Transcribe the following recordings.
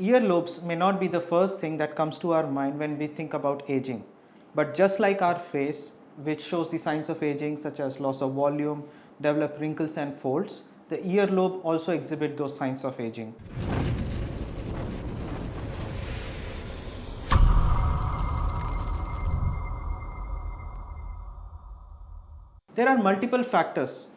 Earlobes may not be the first thing that comes to our mind when we think about aging, but just like our face, which shows the signs of aging such as loss of volume, develop wrinkles and folds, the earlobe also exhibit those signs of aging. There are multiple factors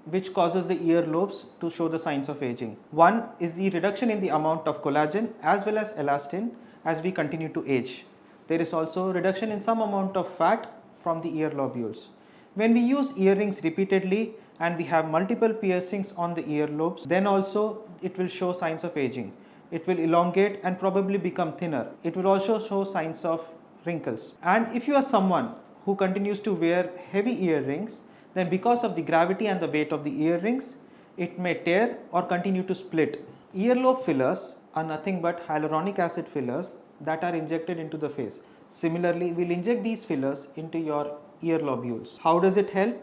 which causes the earlobes to show the signs of aging. One is the reduction in the amount of collagen as well as elastin as we continue to age. There is also a reduction in some amount of fat from the ear lobules. When we use earrings repeatedly and we have multiple piercings on the earlobes, then also it will show signs of aging. It will elongate and probably become thinner. It will also show signs of wrinkles. And if you are someone who continues to wear heavy earrings, then because of the gravity and the weight of the earrings, it may tear or continue to split. Earlobe fillers are nothing but hyaluronic acid fillers that are injected into the face. Similarly, we'll inject these fillers into your ear lobules. How does it help?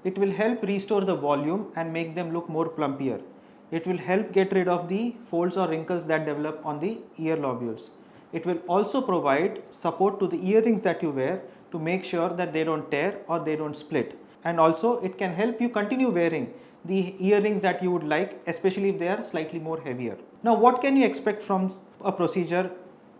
It will help restore the volume and make them look more plumpier. It will help get rid of the folds or wrinkles that develop on the ear lobules. It will also provide support to the earrings that you wear to make sure that they don't tear or they don't split. And also it can help you continue wearing the earrings that you would like, especially if they are slightly more heavier. Now, what can you expect from a procedure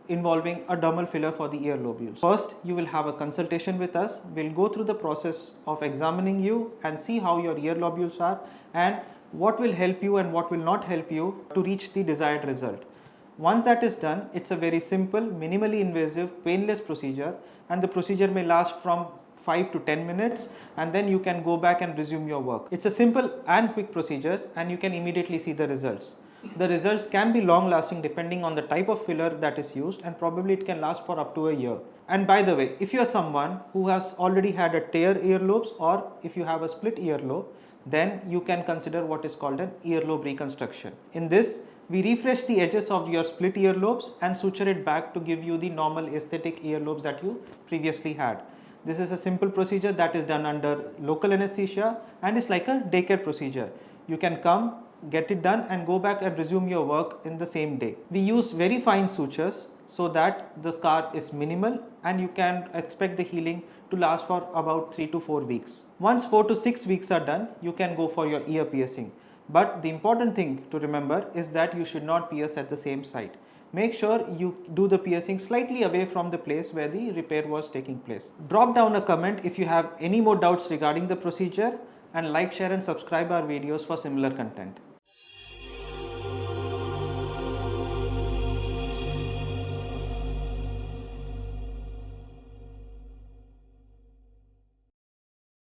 involving a dermal filler for the ear lobules? First, you will have a consultation with us. We'll go through the process of examining you and see how your ear lobules are and what will help you and what will not help you to reach the desired result. Once that is done, it's a very simple, minimally invasive, painless procedure, and the procedure may last from 5 to 10 minutes, and then you can go back and resume your work. It's a simple and quick procedure and you can immediately see the results. The results can be long lasting depending on the type of filler that is used, and probably it can last for up to a year. And by the way, if you are someone who has already had a tear earlobes or if you have a split earlobe, then you can consider what is called an earlobe reconstruction. In this, we refresh the edges of your split earlobes and suture it back to give you the normal aesthetic earlobes that you previously had. This is a simple procedure that is done under local anesthesia and is like a daycare procedure. You can come, get it done and go back and resume your work in the same day. We use very fine sutures so that the scar is minimal and you can expect the healing to last for about 3 to 4 weeks. Once 4 to 6 weeks are done, you can go for your ear piercing. But the important thing to remember is that you should not pierce at the same site. Make sure you do the piercing slightly away from the place where the repair was taking place. Drop down a comment if you have any more doubts regarding the procedure, and like, share and subscribe our videos for similar content.